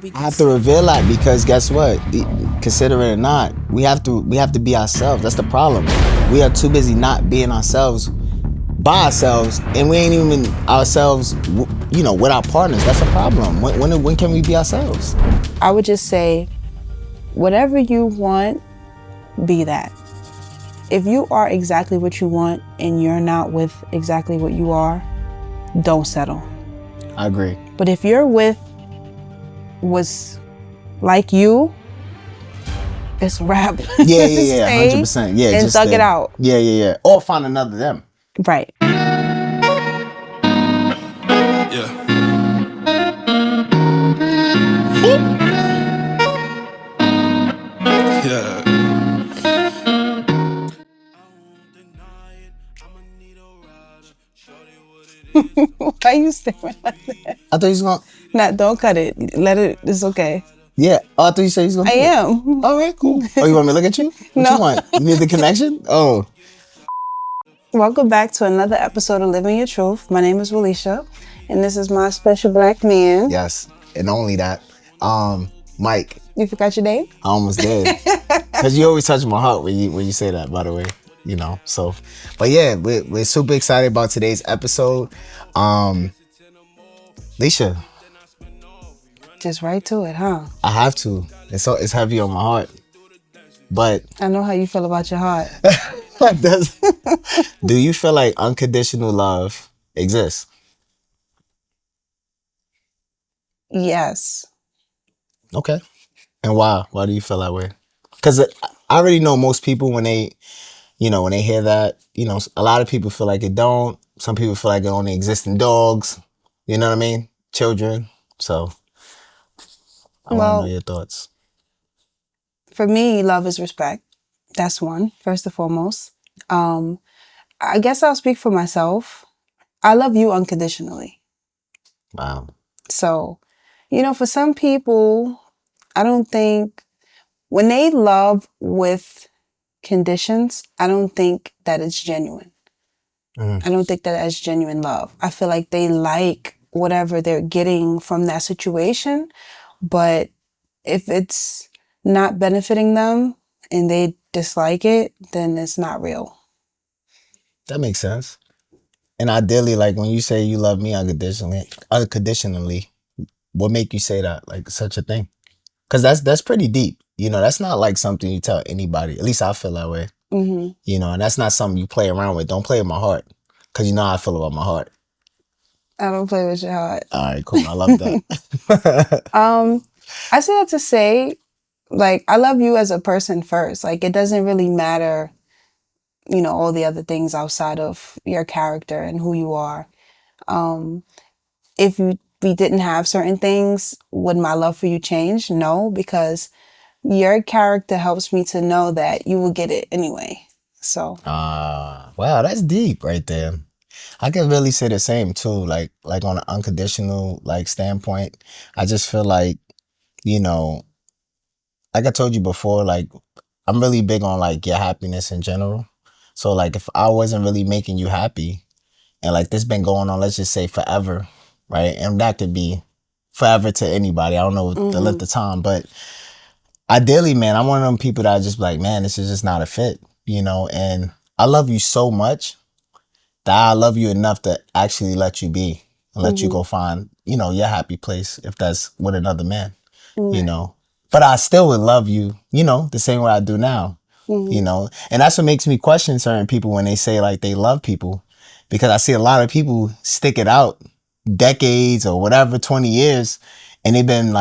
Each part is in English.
I have to reveal that because guess what? Consider it or not, we have to be ourselves. That's the problem. We are too busy not being ourselves by ourselves, and we ain't even ourselves, with our partners. That's a problem. When can we be ourselves? I would just say, whatever you want, be that. If you are exactly what you want and you're not with exactly what you are, don't settle. I agree. But if you're with what's like you, it's a wrap. Yeah, 100%. Yeah, and just thug it out. Yeah. Or find another them. Right. Yeah. Yeah. Why you staring like that? I thought he was gonna. Nah, don't cut it. Let it. It's okay. Yeah. Oh, I thought you said he's gonna. I am. All right, cool. Oh, you want me to look at you? What No. you want? You need the connection? Oh. Welcome back to another episode of Living Your Truth. My name is Walisha, and this is my special black man. Yes, and only that. Mike. You forgot your name? I almost did. Because you always touch my heart when you say that, by the way. So. But yeah, we're super excited about today's episode. Leisha. Just right to it, huh? I have to. It's heavy on my heart. But I know how you feel about your heart. do you feel like unconditional love exists? Yes. Okay. And why? Why do you feel that way? Because I already know most people when they hear that, a lot of people feel like it don't. Some people feel like it only exists in dogs. You know what I mean? Children. So I want to know your thoughts. For me, love is respect. That's one, first and foremost. I guess I'll speak for myself. I love you unconditionally. Wow. So, for some people, I don't think when they love with conditions, I don't think that it's genuine. I don't think that that's genuine love. I feel like they like whatever they're getting from that situation, but if it's not benefiting them and they dislike it, then it's not real. That makes sense. And ideally, like when you say you love me unconditionally, what make you say that? Like such a thing? Because that's pretty deep. That's not like something you tell anybody. At least I feel that way. Mm-hmm. And that's not something you play around with. Don't play with my heart. Because you know how I feel about my heart. I don't play with your heart. All right, cool. I love that. I say that to say, like, I love you as a person first. Like, it doesn't really matter, all the other things outside of your character and who you are. If we didn't have certain things, would my love for you change? No, because your character helps me to know that you will get it anyway. So. Wow, that's deep right there. I can really say the same too. Like on an unconditional standpoint, I just feel like, like I told you before, like I'm really big on your happiness in general. So like if I wasn't really making you happy and this been going on, let's just say forever, right? And that could be forever to anybody. I don't know the length of time, but ideally, man, I'm one of them people that just like, man, this is just not a fit, and I love you so much that I love you enough to actually let you be and let you go find, your happy place if that's with another man, But I still would love you, the same way I do now, And that's what makes me question certain people when they say they love people, because I see a lot of people stick it out decades or whatever, 20 years, and they've been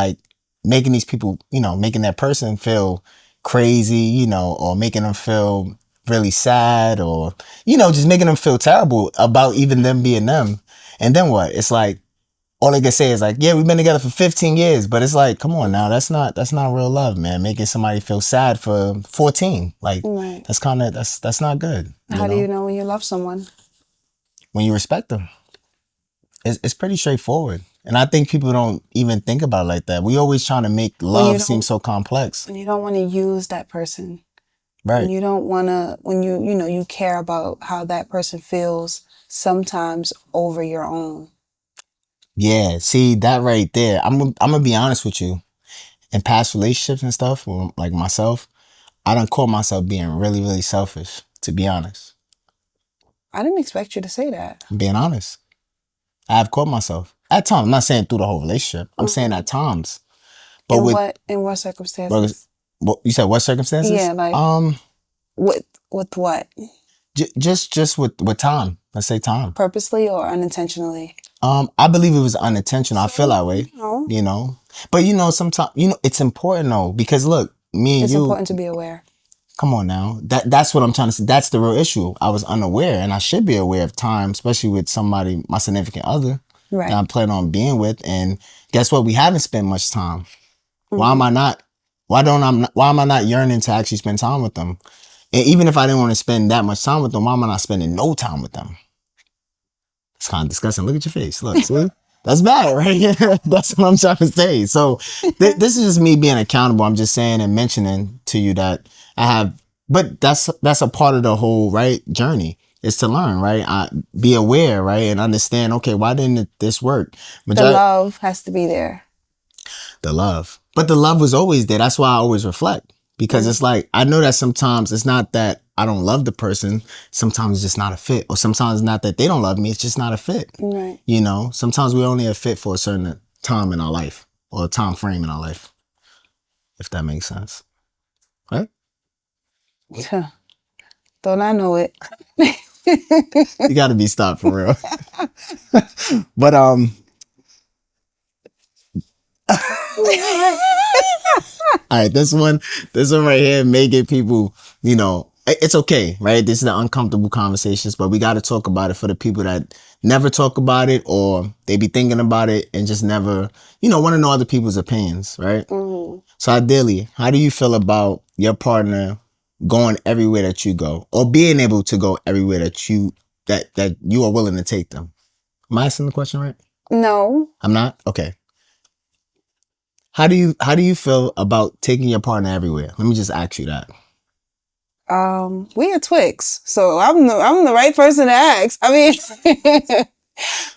making these people, making that person feel crazy, or making them feel really sad, or just making them feel terrible about even them being them. And then what? It's like all they can say is yeah, we've been together for 15 years, but it's like, come on now, that's not real love, man. Making somebody feel sad for 14, right. That's not good. How do you know when you love someone? When you respect them. It's pretty straightforward. And I think people don't even think about it like that. We always trying to make love seem so complex. When you don't want to use that person. Right. When you don't want to, when you care about how that person feels sometimes over your own. Yeah, see that right there. I'm gonna be honest with you. In past relationships and stuff, or like myself, I don't call myself being really, really selfish. To be honest, I didn't expect you to say that. I'm being honest. I have caught myself at times. I'm not saying through the whole relationship. I'm saying Hmm. at times. But with In what what, circumstances? what you said, what circumstances? Yeah, like with what? Just with time. Let's say time. Purposely or unintentionally? I believe it was unintentional. I feel So, that way. you know, You know, but sometimes it's important though because look, me and it's you. important to be aware. Come on now. That's what I'm trying to say. That's the real issue. I was unaware and I should be aware of time, especially with somebody, my significant other that Right. I'm planning on being with. And guess what? We haven't spent much time. Why am Hmm. I not? Why am I not yearning to actually spend time with them? And even if I didn't want to spend that much time with them, why am I not spending no time with them? It's kind of disgusting. Look at your face. Look, see? That's bad, right? That's what I'm trying to say. So this is just me being accountable. I'm just saying and mentioning to you that I have, but that's a part of the whole right journey is to learn, right? Be aware, right, and understand. Okay, why didn't this work? The Majority, love has to be there. the love. But the love was always there. That's why I always reflect because Mm. it's like I know that sometimes it's not that I don't love the person. Sometimes it's just not a fit, or sometimes it's not that they don't love me. It's just not a fit. Right. Sometimes we only a fit for a certain time in our life or a time frame in our life, if that makes sense, right? Huh. Don't I know it? You got to be stopped for real. But all right, this one right here may get people, it's okay, right? This is the uncomfortable conversations, but we got to talk about it for the people that never talk about it or they be thinking about it and just never, want to know other people's opinions, right? Hmm. So ideally, how do you feel about your partner going everywhere that you go or being able to go everywhere that you are willing to take them? Am I asking the question right? No. I'm not? Okay. How do you feel about taking your partner everywhere? Let me just ask you that. We are Twix, so I'm the right person to ask. I mean,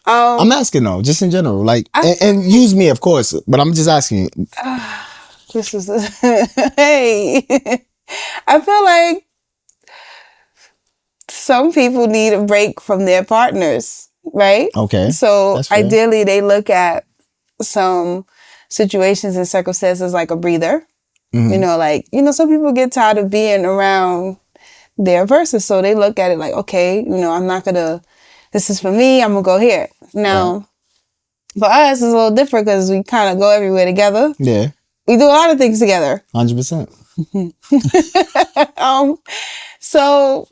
I'm um, asking though, just in general, like, I feel and use me, of course, but I'm just asking you. this is hey. I feel like some people need a break from their partners, right? Okay, So that's fair. ideally, they look at some situations and circumstances like a breather. Hmm. Some people get tired of being around their person, so they look at it like, okay, I'm not gonna. This is for me. I'm gonna go here Right. now. For us, it's a little different because we kind of go everywhere together. Yeah. We do a lot of things together. 100%. Um, so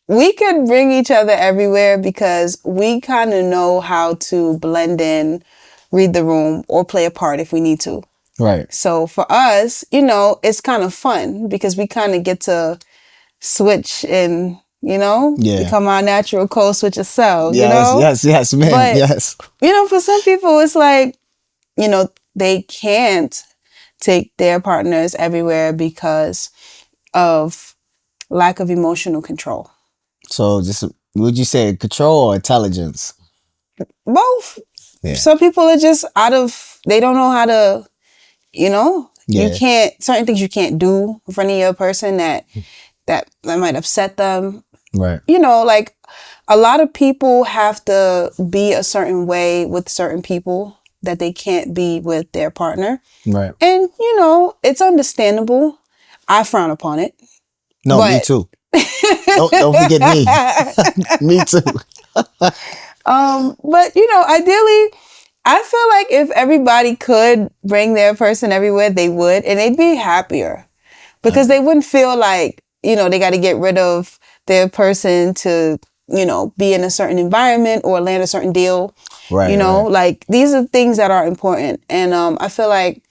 we could bring each other everywhere because we kind of know how to blend in, read the room, or play a part if we need to. Right. So for us, it's kind of fun because we kind of get to switch and, Yeah. become our natural code switch selves, Yes. Yes. Yes, ma'am. But, Yes. for some people, it's like, they can't take their partners everywhere because of lack of emotional control. So, just would you say control or intelligence? Both. Yeah. Some people are just they don't know how to, you Yeah. can't, certain things you can't do in front of your person that might upset them. Right. Like a lot of people have to be a certain way with certain people that they can't be with their partner. Right. And, it's understandable. I frown upon it. No, me But too. Don't forget me. Me too. ideally, I feel like if everybody could bring their person everywhere, they would, and they'd be happier because they wouldn't feel like, they got to get rid of their person to, be in a certain environment or land a certain deal. Right. Right. Like these are things that are important. And I feel like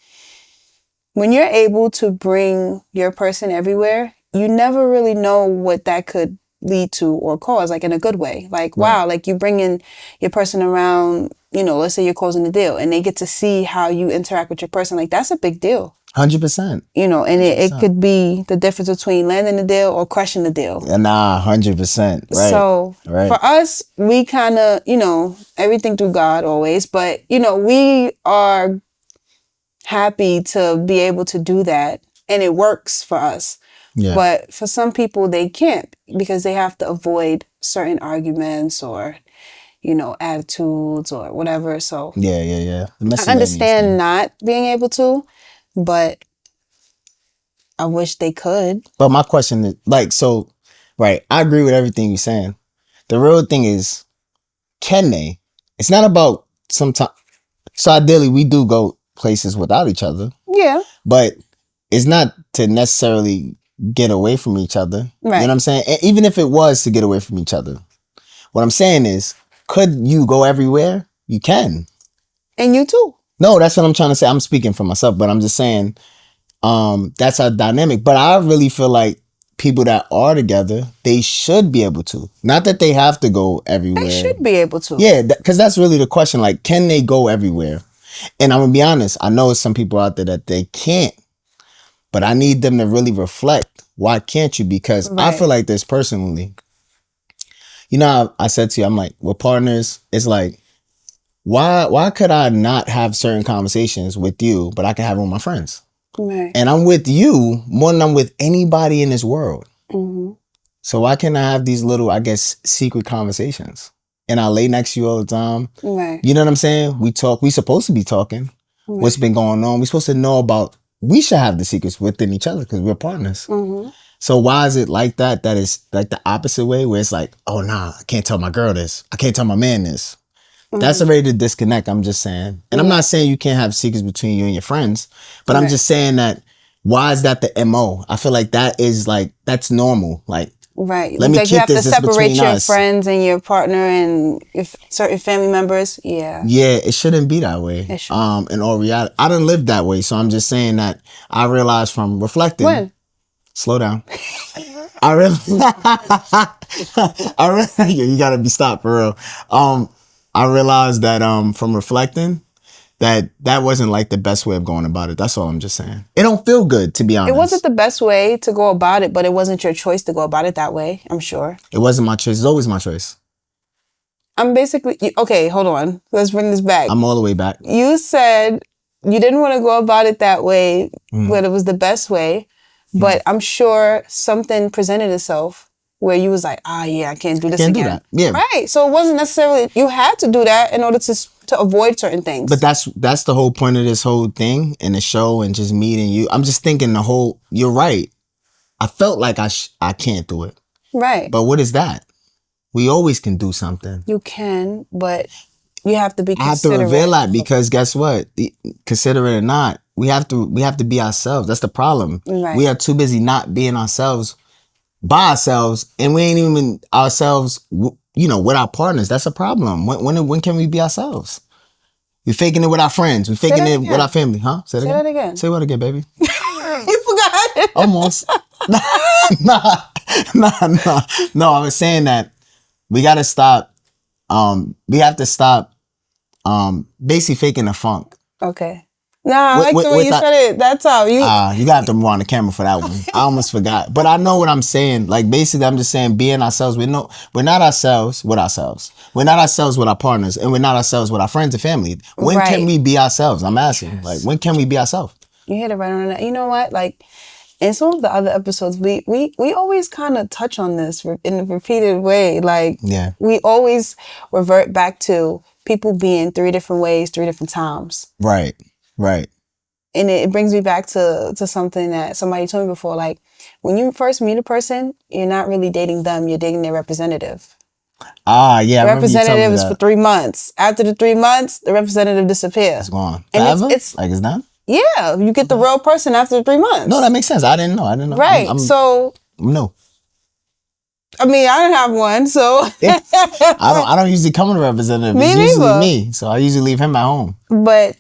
when you're able to bring your person everywhere, you never really know what that could lead to or cause, like in a good way. Like, Right. wow, like you bring in your person around, let's say you're closing the deal and they get to see how you interact with your person. Like, that's a big deal. 100%. You know, and it could be the difference between landing the deal or crushing the deal. Nah, 100%. Right. So Right. for us, we kind of, you know, everything through God always, but, you know, we are happy to be able to do that and it works for us. Yeah. But for some people, they can't because they have to avoid certain arguments or, you know, attitudes or whatever. So Yeah. The I miscellaneous understand things. not being able to, but I wish they could. But my question is, like, so, right, I agree with everything you're saying. The real thing is, can they? It's not about sometimes. So ideally, we do go places without each other, Yeah. but it's not to necessarily get away from each other. You know Right. what I'm saying? Even if it was to get away from each other, what I'm saying is, could you go everywhere? You can. And you too. No, that's what I'm trying to say. I'm speaking for myself, but I'm just saying, that's our dynamic. But I really feel like people that are together, they should be able to. Not that they have to go They everywhere. should be able to. Yeah, because that's really the question. Like, can they go everywhere? And I'm gonna be honest. I know some people out there that they can't, but I need them to really reflect. Why can't you? Because I feel Right. like this personally. You know, I said to you, I'm like, with partners, it's like, why could I not have certain conversations with you, but I can have them with my friends? Right. And I'm with you more than I'm with anybody in this world. Mm-hmm. So why can't I have these little, I guess, secret conversations? And I lay next to you all the time. Right. You know what I'm saying? We talk. We supposed to be talking. Right. What's been going on? We supposed to know about. We should have the secrets within each other because we're partners. Mm-hmm. So why is it like that? That is like the opposite way, where it's like, oh nah, I can't tell my girl this. I can't tell my man this. That's already the disconnect. I'm just saying, and I'm not saying you can't have secrets between you and your friends, but I'm just saying that why is that the MO? I feel like that is like that's normal. Like, right, let me like you keep have to this separate between your us. friends and your partner and if certain family members. Yeah. Yeah, it shouldn't be that way. It should. In all reality, I didn't live that way, so I'm just saying that I realized from reflecting. When? Slow down. I really, I really, you gotta be stopped for real. I realized that from reflecting that that wasn't like the best way of going about it. That's all I'm just saying. It don't feel good, to be honest. It wasn't the best way to go about it, but it wasn't your choice to go about it that way, I'm sure. It wasn't my choice. It's always my choice. I'm basically, okay, hold on. Let's bring this back. I'm all the way back. You said you didn't want to go about it that way, but it was the best way. But I'm sure something presented itself where you was like, yeah, I can't do this Can't again. do that. Yeah. Right. So it wasn't necessarily, you had to do that in order to avoid certain things. But that's the whole point of this whole thing and the show and just meeting you. I'm just thinking you're right. I felt like I can't do it. Right. But what is that? We always can do something. You can, but you have to be I have to considerate. reveal that because guess what? Consider it or not, we have to be ourselves. That's the problem. Right. We are too busy not being ourselves by ourselves, and we ain't even ourselves. With our partners. That's a problem. When can we be ourselves? We're faking it with our friends. We're faking it with our family, huh? Say that again. Say what again, baby? You forgot. Almost. No. I was saying that we gotta stop. We have to stop. Basically faking the funk. Okay. Nah, I like the way you said it. That's how you. You got to rewind the camera for that one. I almost forgot, but I know what I'm saying. Like basically, I'm just saying being ourselves. We're not ourselves with ourselves. We're not ourselves with our partners, and we're not ourselves with our friends and family. When can we be ourselves? I'm asking. Yes. Like when can we be ourselves? You hit it right on that. You know what? Like in some of the other episodes, we always kind of touch on this in a repeated way. Like we always revert back to people being 3 different ways, 3 different times. Right. And it brings me back to something that somebody told me before. Like when you first meet a person, you're not really dating them, you're dating their representative. Yeah. The representative is for 3 months. After the 3 months, the representative disappears. It's gone. Forever? And it's like it's done? Yeah. You get the real person after the 3 months. No, that makes sense. I didn't know. Right. No. I mean, I don't have one, so I don't usually come with a representative. Me it's neither. Usually me. So I usually leave him at home. But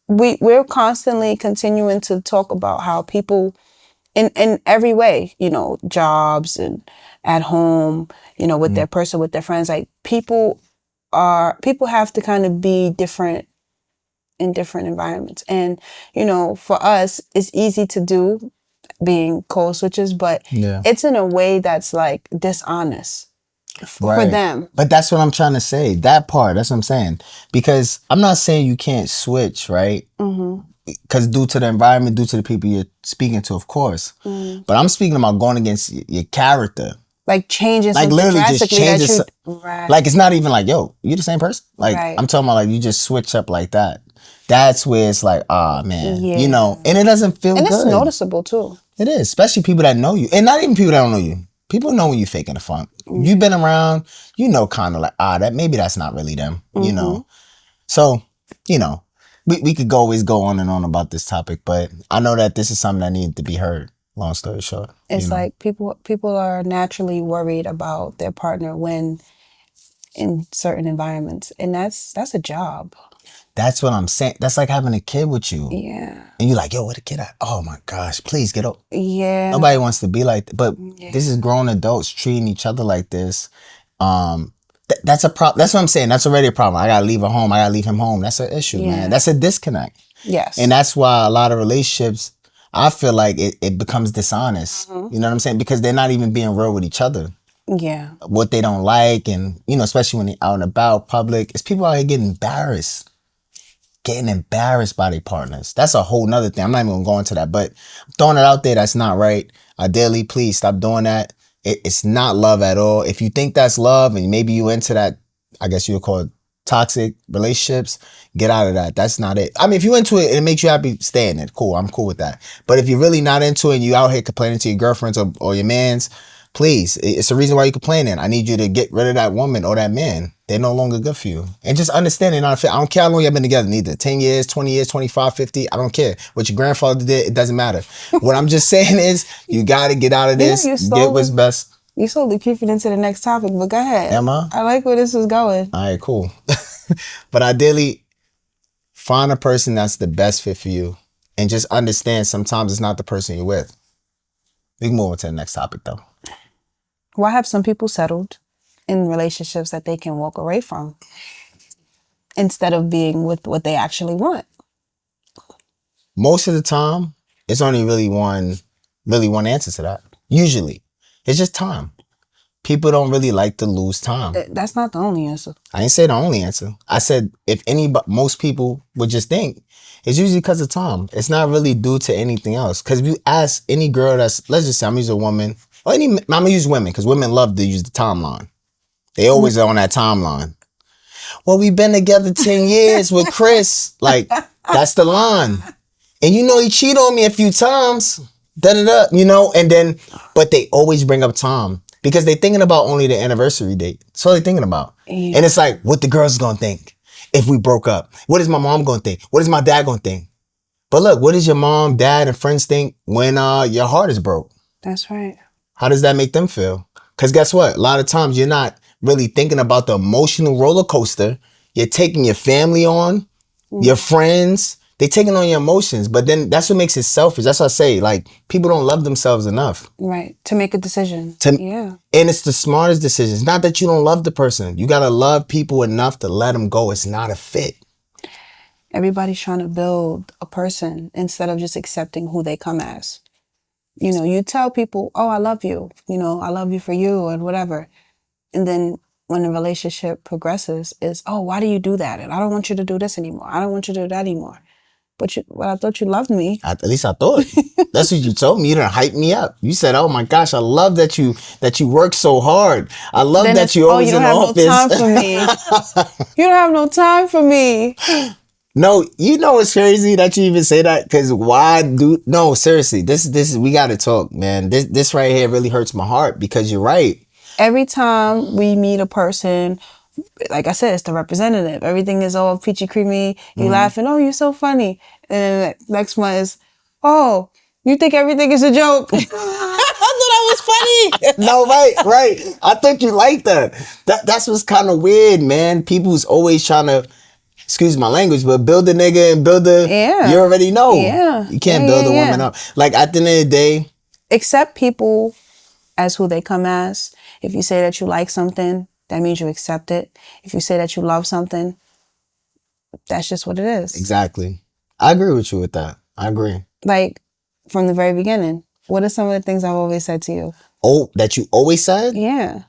we're constantly continuing to talk about how people in every way, jobs and at home, with their person, with their friends, like people have to kind of be different in different environments. And, for us, it's easy to do being code switches, but Yeah. it's in a way that's like dishonest for Right. them. But that's what I'm trying to say. That part, that's what I'm saying. Because I'm not saying you can't switch, right? Because due to the environment, due to the people you're speaking to, of course. But I'm speaking about going against your character. Like changing Like something literally just drastically that changes. you right. Like it's not even like, yo, you the same person? Like Right. I'm talking about like you just switch up like that. That's where it's like, ah man, Yeah. and it doesn't feel And it's good. noticeable too. It is, especially people that know you. And not even people that don't know you. People know when you're faking the funk. You've been around, kind of like, that maybe that's not really them. So, we could always go on and on about this topic, but I know that this is something that needs to be heard. Long story short. It's like people are naturally worried about their partner when in certain environments. And that's a job. That's what I'm saying. That's like having a kid with you. Yeah. And you're like, yo, where the kid at? Oh my gosh, please get up. Yeah. Nobody wants to be like that. But this is grown adults treating each other like this. That's a problem. That's what I'm saying. That's already a problem. I gotta leave her home. I gotta leave him home. That's an issue, man. That's a disconnect. Yes. And that's why a lot of relationships, I feel like it becomes dishonest. You know what I'm saying? Because they're not even being real with each other. Yeah. What they don't like, and especially when they're out and about public, it's people out here getting embarrassed by their partners. That's a whole nother thing. I'm not even gonna go into that, but I'm throwing it out there. That's not right. Ideally, please stop doing that. It's not love at all. If you think that's love and maybe you into that, I guess you would call it toxic relationships, get out of that. That's not it. I mean, if you're into it and it makes you happy, stay in it. Cool. I'm cool with that. But if you're really not into it and you out here complaining to your girlfriends or your mans, please, it's the reason why you're complaining. I need you to get rid of that woman or that man. They're no longer good for you. And just understand they're not fit. I don't care how long you've been together, neither 10 years, 20 years, 25, 50. I don't care. What your grandfather did, it doesn't matter. What I'm just saying is you got to get out of this, get what's best. You slowly creeping into the next topic, but go ahead. Emma? I like where this is going. All right, cool. But ideally, find a person that's the best fit for you. And just understand sometimes it's not the person you're with. We can move on to the next topic, though. Why have some people settled in relationships that they can walk away from instead of being with what they actually want? Most of the time, it's only really one answer to that. Usually. It's just time. People don't really like to lose time. That's not the only answer. I didn't say the only answer. I said most people would just think it's usually because of time. It's not really due to anything else. Because if you ask any girl let's just say I'm using a woman, or I'm gonna use women because women love to use the timeline. They always are on that timeline. Well, we've been together 10 years with Chris. Like, that's the line. And he cheated on me a few times. And then, but they always bring up time because they're thinking about only the anniversary date. That's all they're thinking about. Yeah. And it's like, what the girls gonna think if we broke up? What is my mom gonna think? What is my dad gonna think? But look, what does your mom, dad, and friends think when your heart is broke? That's right. How does that make them feel? Because guess what? A lot of times you're not really thinking about the emotional roller coaster. You're taking your family on, your friends. They're taking on your emotions. But then that's what makes it selfish. That's what I say. Like, people don't love themselves enough. Right. To make a decision. Yeah. And it's the smartest decision. It's not that you don't love the person. You got to love people enough to let them go. It's not a fit. Everybody's trying to build a person instead of just accepting who they come as. You tell people, oh, I love you. I love you for you and whatever. And then when the relationship progresses is, oh, why do you do that? And I don't want you to do this anymore. I don't want you to do that anymore. But I thought you loved me. At least I thought. That's what you told me. You didn't hype me up. You said, oh my gosh, I love that you work so hard. I love then that you're always in the office. You don't have no time for me. You don't have no time for me. No, it's crazy that you even say that, because no, seriously, this we got to talk, man. This right here really hurts my heart because you're right. Every time we meet a person, like I said, it's the representative. Everything is all peachy creamy. You laughing, oh, you're so funny. And then the next one is, oh, you think everything is a joke. I thought I was funny. No, right. I think you like that. That's what's kind of weird, man. People's always trying to, excuse my language, but build a nigga and you already know. Yeah. You can't build a woman up. Like, at the end of the day. Accept people as who they come as. If you say that you like something, that means you accept it. If you say that you love something, that's just what it is. Exactly. I agree with you with that. I agree. Like from the very beginning, what are some of the things I've always said to you? Oh, that you always said? Yeah.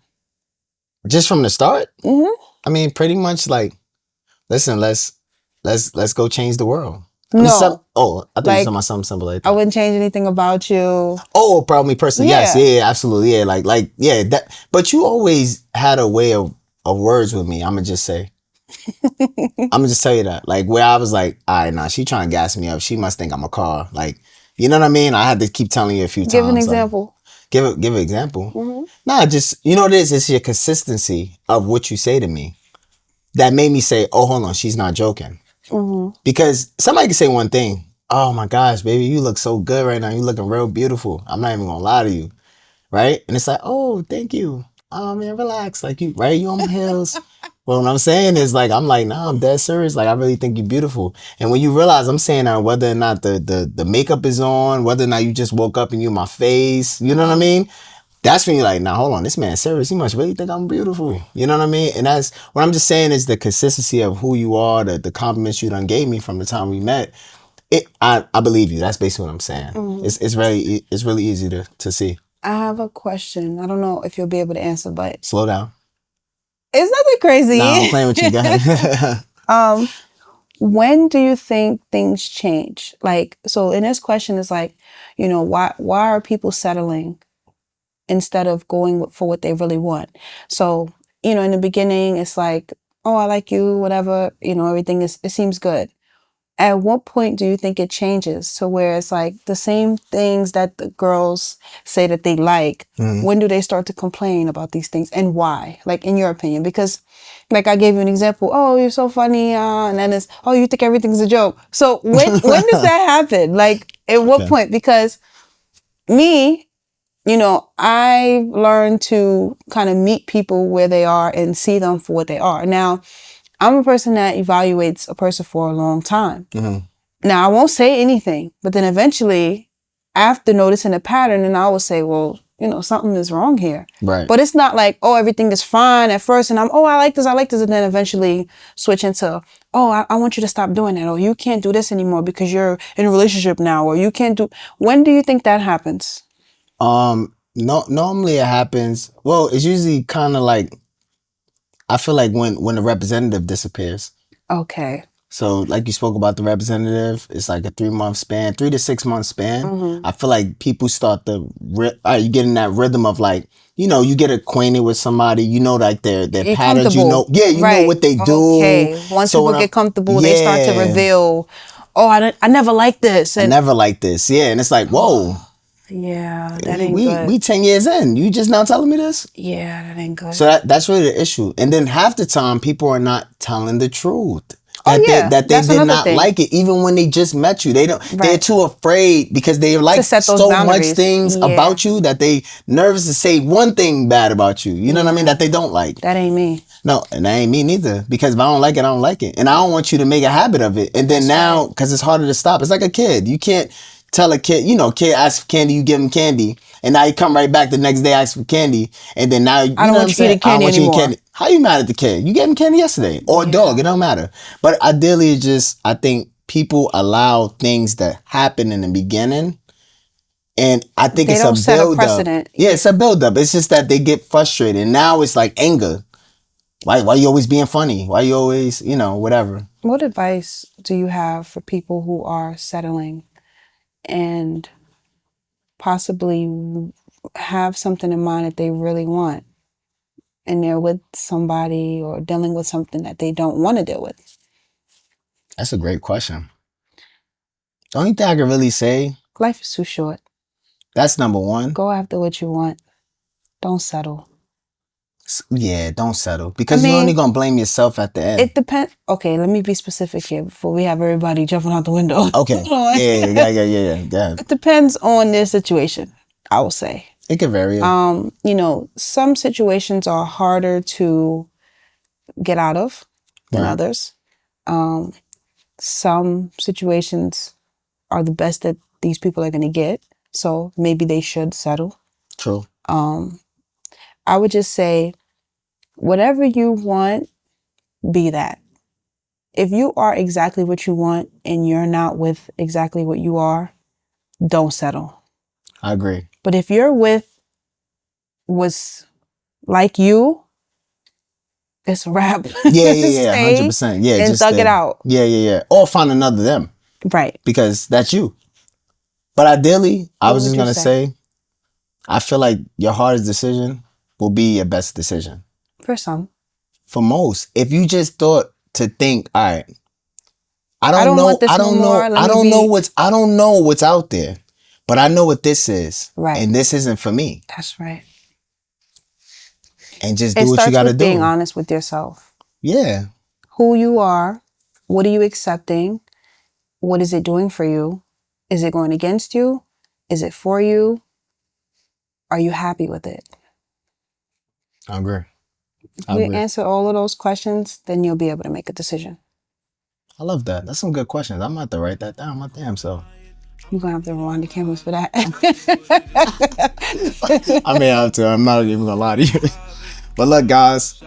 Just from the start? Hmm. I mean, pretty much like, listen, let's go change the world. I mean, some. No, Oh, I thought you were talking like about something simple like I that. wouldn't change anything about you. Oh, probably personally, yes, Yeah. yeah, yeah, absolutely, yeah, yeah, that. But you always had a way of words with me. I'm gonna just say, I'm gonna just tell you that, like, where I was like, all right, nah, she trying to gas me up. She must think I'm a car, like, you know what I mean? I had to keep telling you a few Give an times, like, example. give an example. Hmm. Nah, just you know what it is. It's your consistency of what you say to me that made me say, oh, hold on, she's not joking. Hmm. Because somebody can say one thing. Oh my gosh, baby, you look so good right now. You looking real beautiful. I'm not even gonna lie to you, right? And it's like, oh, thank you. Oh man, relax. Like you, right? You on my heels. Well, what I'm saying is like, I'm like, nah, I'm dead serious. Like, I really think you're beautiful. And when you realize I'm saying that, whether or not the makeup is on, whether or not you just woke up and you in my face, you know what I mean? That's when you're like, nah, hold on, this man's serious. He must really think I'm beautiful. You know what I mean? And that's what I'm just saying is the consistency of who you are, the compliments you done gave me from the time we met. I believe you. That's basically what I'm saying. Hmm. It's really easy to see. I have a question. I don't know if you'll be able to answer, but Slow down. it's nothing Nah, I'm playing with you. Go crazy. ahead. um, when do you think things change? Like, so in this question is like, why are people settling instead of going for what they really want? So, in the beginning, it's like, oh, I like you, whatever, everything it seems good. At what point do you think it changes to where it's like the same things that the girls say that they like? Mhm. When do they start to complain about these things and why? Like, in your opinion? Because, like, I gave you an example. Oh, you're so funny. And then it's, oh, you think everything's a joke. So when does that happen? Like, at what Okay. point? Because me, I've learned to kind of meet people where they are and see them for what they are. Now, I'm a person that evaluates a person for a long time. Mhm. Now, I won't say anything, but then eventually, after noticing a pattern, then I will say, well, something is wrong here. Right. But it's not like, oh, everything is fine at first, and oh, I like this, and then eventually switch into, oh, I want you to stop doing that, or you can't do this anymore because you're in a relationship now, or you can't do. When do you think that happens? No, normally it happens. Well, it's usually kind of like I feel like when the representative disappears. Okay. So, like you spoke about the representative, it's like a 3 month span, 3 to 6 month span. Mm-hmm. I feel like people start to, you get in that rhythm of like, you get acquainted with somebody, like their You're patterns, comfortable. yeah, you know Right. what they do. Okay. Once So people when get comfortable, they start to yeah, reveal, oh, I never liked this. I And never like this, yeah, and it's like, whoa, yeah, that we ain't we good. we 10 years in, you just now telling me this? Yeah, that ain't good. So that's really the issue. And then half the time, people are not telling the truth. Oh yeah, That they that's did another not thing. like it, even when they just met you. They don't. They're Right. too afraid because they To like set those so much boundaries. things Yeah. about you that they nervous to say one thing bad about you. You know what I mean? Yeah. That they don't like. That ain't me. No, and that ain't me neither. Because if I don't like it, I don't like it, and I don't want you to make a habit of it. And then That's now, right. because it's harder to stop. It's like a kid. You can't tell a kid. Kid asks for candy, you give him candy, and now you come right back the next day ask for candy, and then now I you don't know what I'm want you saying. eating I don't candy want you to eat anymore. candy. How you mad at the kid? You gave him candy yesterday, or a dog. Yeah. It don't matter. But ideally, it's just I think people allow things to happen in the beginning. And I think They it's a don't set a build up. precedent. Yeah, Yeah. it's a build up. It's just that they get frustrated. And now it's like anger. Why you always being funny? Why you always, whatever. What advice do you have for people who are settling and possibly have something in mind that they really want and they're with somebody or dealing with something that they don't want to deal with? That's a great question. The only thing I can really say, Life is too short. that's number one. Go after what you want. Don't settle. Yeah, don't settle. I Because you're only mean, gonna blame yourself at the end. it depends. Okay, let me be specific here before we have everybody jumping out the window. Okay. Hold on. Yeah, yeah. Go ahead. It depends on their situation, I will say. It can vary. Some situations are harder to get out of than Right. others. Um, some situations are the best that these people are going to get. So maybe they should settle. True. Um, I would just say, whatever you want, be that. If you are exactly what you want and you're not with exactly what you are, don't settle. I agree. But if you're with what's like you, it's a wrap. Yeah, Stay 100%. Yeah, and just thug it stay. out. Yeah. Or find another them Right. because that's you. But ideally, I What was would just you gonna say? say, I feel like your hardest decision will be your best decision. For some. For most, if you just thought to think, all right, I I don't don't want know, this no more. Let me be. I don't know what's out there, but I know what this is, Right. and this isn't for me. That's right. And just It do what you starts got to with being do. honest with yourself. Yeah, Who you are. What are you accepting? What is it doing for you? Is it going against you? Is it for you? Are you happy with it? I agree. If I you agree. answer all of those questions, then you'll be able to make a decision. I love that. That's some good questions. I'm about to write that down. My damn self. You're gonna have to rewind the cameras for that. I may have to. I'm not even gonna lie to you. But look, guys,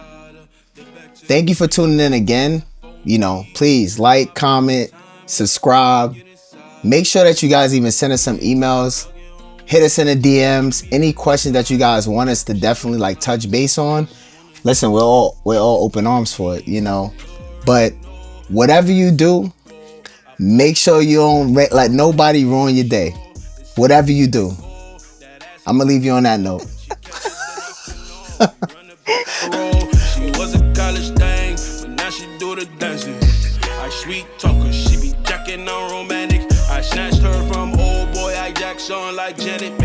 thank you for tuning in again. You know, please like, comment, subscribe. Make sure that you guys even send us some emails. Hit us in the DMs. Any questions that you guys want us to definitely like touch base on. Listen, we're all open arms for it, you know. But whatever you do, make sure you don't let nobody ruin your day. Whatever you do, I'm gonna leave you on that note. She was a college thing, but now she do the dancing. I sweet talker, she be jacking on romantic. I snatched her from old boy, I jacked on like Janet.